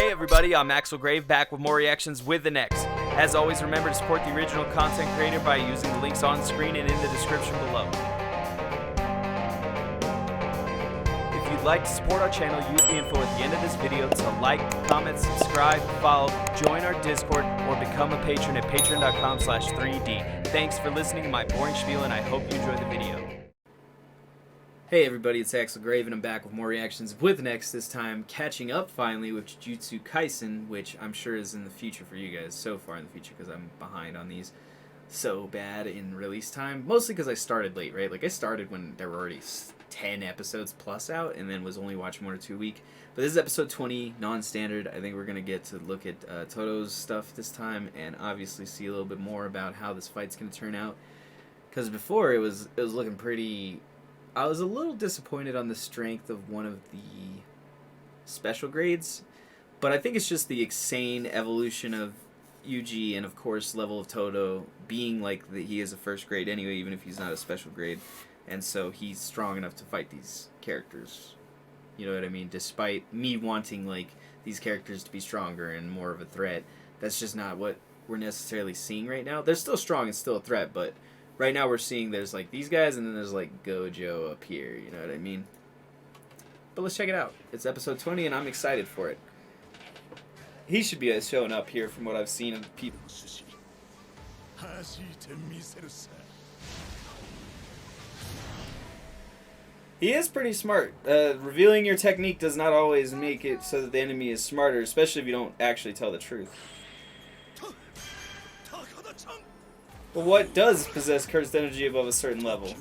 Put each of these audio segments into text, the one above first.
Hey everybody, I'm Axel Grave, back with more reactions with the next. As always, remember to support the original content creator by using the links on screen and in the description below. If you'd like to support our channel, use the info at the end of this video to like, comment, subscribe, follow, join our Discord, or become a patron at patreon.com/3D. Thanks for listening to my boring spiel, and I hope you enjoyed the video. Hey everybody, it's Axel Grave, and I'm back with more reactions with next, this time catching up finally with Jujutsu Kaisen, which I'm sure is in the future for you guys, so far in the future, because I'm behind on these so bad in release time, mostly because I started late, right? Like, I started when there were already 10 episodes plus out, and then was only watching 1 or 2 a week. But this is episode 20, non-standard. I think we're going to get to look at Todo's stuff this time, and obviously see a little bit more about how this fight's going to turn out. Because before, it was looking pretty... I was a little disappointed on the strength of one of the special grades, but I think it's just the insane evolution of Yuji and, of course, level of Todo being like he is a first grade anyway, even if he's not a special grade, and so he's strong enough to fight these characters. You know what I mean? Despite me wanting like these characters to be stronger and more of a threat, that's just not what we're necessarily seeing right now. They're still strong and still a threat, but right now we're seeing there's like these guys and then there's like Gojo up here, you know what I mean? But let's check it out. It's episode 20 and I'm excited for it. He should be showing up here from what I've seen of people. He is pretty smart. Revealing your technique does not always make it so that the enemy is smarter, especially if you don't actually tell the truth. But what does possess cursed energy above a certain level?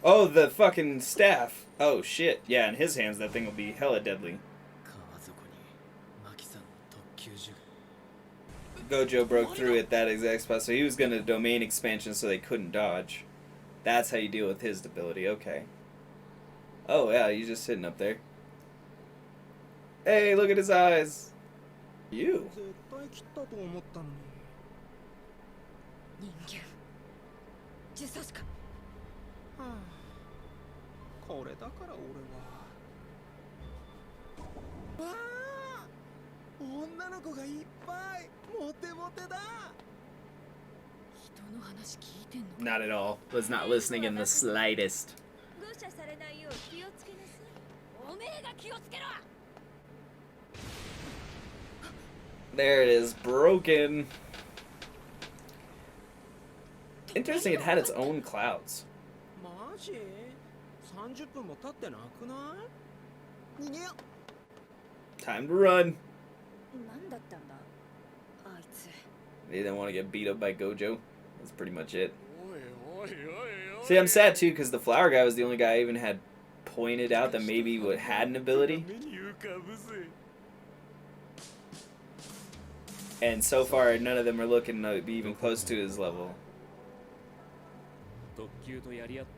Oh, the fucking staff. Oh shit. Yeah, in his hands that thing will be hella deadly. Gojo broke through at that exact spot, so he was gonna domain expansion so they couldn't dodge. That's how you deal with his ability, okay. Oh yeah, he's just sitting up there. Hey, look at his eyes. You. Not at all. Was not listening in the slightest. There it is, broken. Interesting, it had its own clouds. Time to run. They didn't want to get beat up by Gojo. That's pretty much it. See, I'm sad too because the flower guy was the only guy I even had pointed out that maybe had an ability. And so far, none of them are looking to be even close to his level.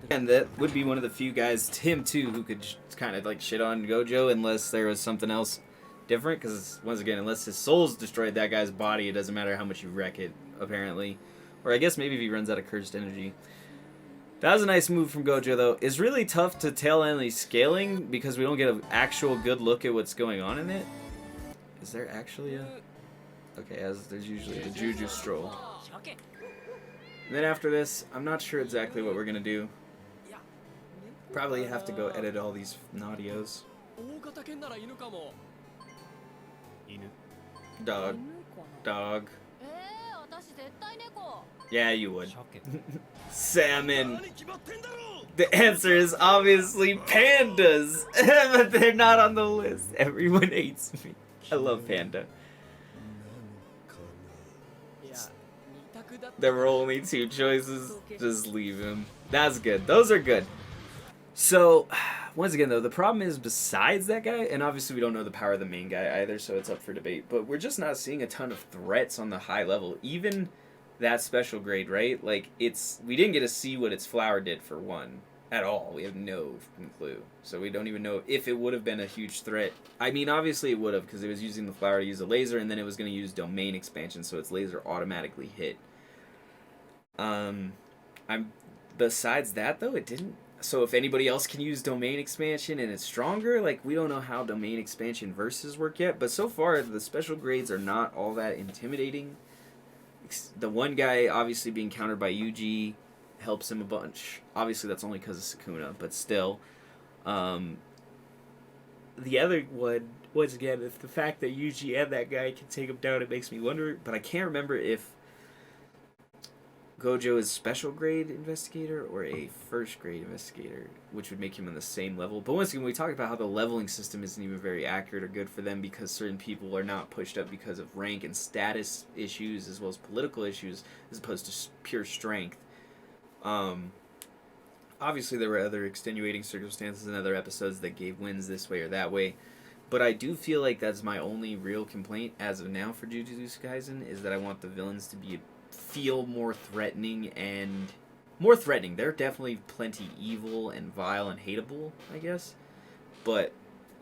And that would be one of the few guys, him too, who could kind of like shit on Gojo unless there was something else different. Because once again, unless his soul's destroyed that guy's body, it doesn't matter how much you wreck it, apparently. Or I guess maybe if he runs out of cursed energy. That was a nice move from Gojo, though. It's really tough to tell any scaling because we don't get an actual good look at what's going on in it. Is there actually a... Okay, as there's usually the Juju stroll. And then after this, I'm not sure exactly what we're gonna do. Probably have to go edit all these audios. Dog. Dog. Yeah, you would. Salmon. The answer is obviously pandas, but they're not on the list. Everyone hates me. I love panda. There were only 2 choices. Just leave him. That's good. Those are good. So, once again, though, the problem is besides that guy, and obviously we don't know the power of the main guy either, so it's up for debate, but we're just not seeing a ton of threats on the high level. Even that special grade, right? Like, we didn't get to see what its flower did for one. At all. We have no clue. So we don't even know if it would have been a huge threat. I mean, obviously it would have, because it was using the flower to use a laser, and then it was going to use domain expansion, so its laser automatically hit. I'm besides that though, it didn't. So if anybody else can use domain expansion and it's stronger, like we don't know how domain expansion versus work yet. But so far, the special grades are not all that intimidating. The one guy obviously being countered by Yuji helps him a bunch. Obviously, that's only because of Sukuna, but still. The other one, once again, it's the fact that Yuji and that guy can take him down. It makes me wonder, but I can't remember if Gojo is special grade investigator or a first grade investigator, which would make him on the same level. But once again, we talked about how the leveling system isn't even very accurate or good for them because certain people are not pushed up because of rank and status issues as well as political issues as opposed to pure strength. Obviously, there were other extenuating circumstances in other episodes that gave wins this way or that way. But I do feel like that's my only real complaint as of now for Jujutsu Kaisen is that I want the villains to feel more threatening and more threatening. They're definitely plenty evil and vile and hateable, I guess. But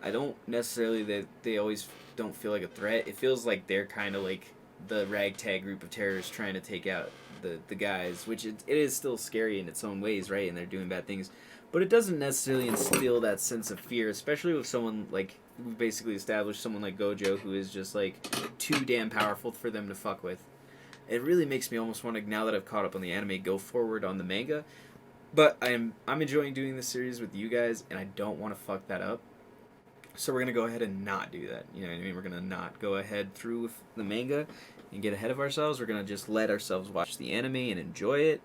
I don't necessarily that they always don't feel like a threat. It feels like they're kind of like the ragtag group of terrorists trying to take out the guys, which it is still scary in its own ways, right? And they're doing bad things. But it doesn't necessarily instill that sense of fear, especially with someone like, we basically established someone like Gojo who is just like too damn powerful for them to fuck with. It really makes me almost want to, now that I've caught up on the anime, go forward on the manga. But I'm enjoying doing this series with you guys, and I don't want to fuck that up. So we're going to go ahead and not do that. You know what I mean? We're going to not go ahead through with the manga and get ahead of ourselves. We're going to just let ourselves watch the anime and enjoy it.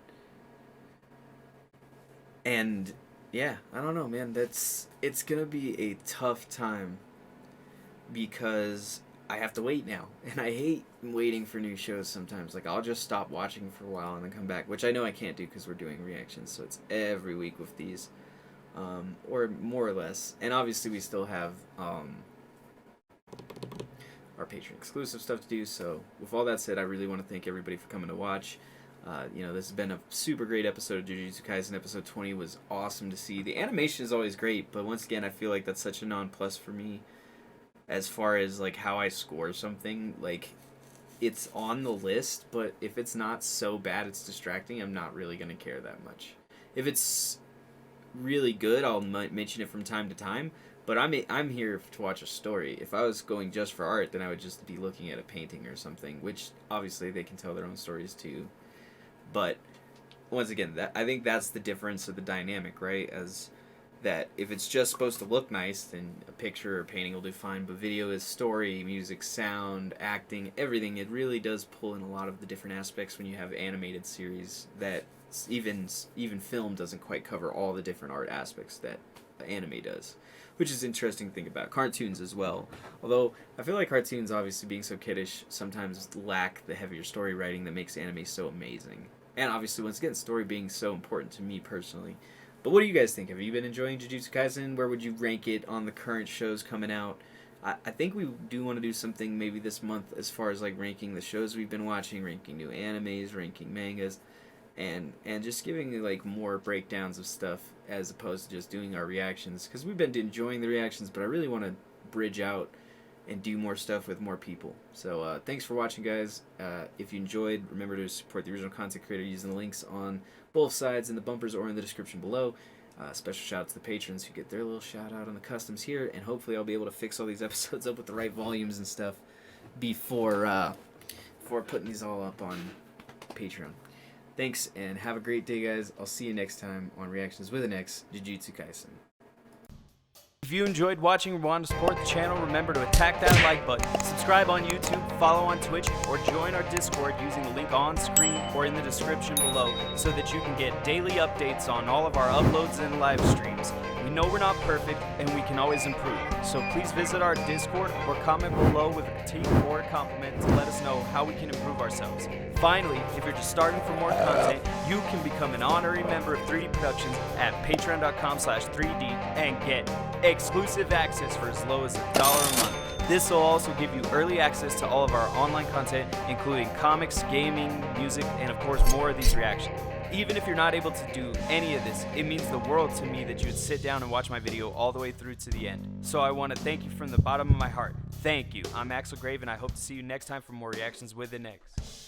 And yeah, I don't know, man. It's going to be a tough time because I have to wait now, and I hate waiting for new shows sometimes. Like, I'll just stop watching for a while and then come back, which I know I can't do because we're doing reactions, so it's every week with these, or more or less. And obviously we still have our Patreon exclusive stuff to do, so with all that said, I really want to thank everybody for coming to watch. This has been a super great episode of Jujutsu Kaisen. Episode 20 was awesome to see. The animation is always great, but once again, I feel like that's such a non-plus for me. As far as like how I score something, like it's on the list, but if it's not so bad it's distracting, I'm not really going to care that much. If it's really good, I'll mention it from time to time, but I'm here to watch a story. If I was going just for art, then I would just be looking at a painting or something, which obviously they can tell their own stories too. But once again, I think that's the difference of the dynamic, right? As that if it's just supposed to look nice, then a picture or painting will do fine, but video is story, music, sound, acting, everything. It really does pull in a lot of the different aspects when you have animated series that even film doesn't quite cover all the different art aspects that anime does, which is interesting to think about. Cartoons as well, although I feel like cartoons, obviously being so kiddish, sometimes lack the heavier story writing that makes anime so amazing. And obviously, once again, story being so important to me personally. But what do you guys think? Have you been enjoying Jujutsu Kaisen? Where would you rank it on the current shows coming out? I think we do want to do something maybe this month as far as like ranking the shows we've been watching, ranking new animes, ranking mangas, and just giving like more breakdowns of stuff as opposed to just doing our reactions. Because we've been enjoying the reactions, but I really want to bridge out and do more stuff with more people. So thanks for watching, guys. If you enjoyed, remember to support the original content creator using the links on both sides in the bumpers or in the description below. Special shout out to the patrons who get their little shout out on the customs here, and hopefully I'll be able to fix all these episodes up with the right volumes and stuff before putting these all up on Patreon. Thanks, and have a great day, guys. I'll see you next time on Reactions with an X, Jujutsu Kaisen. If you enjoyed watching or want to support the channel, remember to attack that like button, subscribe on YouTube, follow on Twitch, or join our Discord using the link on screen or in the description below so that you can get daily updates on all of our uploads and live streams. We know we're not perfect and we can always improve, so please visit our Discord or comment below with a critique or a compliment to let us know how we can improve ourselves. Finally, if you're just starting for more content, you can become an honorary member of 3D Productions at patreon.com/3D and get exclusive access for as low as $1 a month. This will also give you early access to all of our online content, including comics, gaming, music, and of course more of these reactions. Even if you're not able to do any of this, it means the world to me that you would sit down and watch my video all the way through to the end. So I want to thank you from the bottom of my heart. Thank you. I'm Axel Grave, and I hope to see you next time for more Reactions with an X.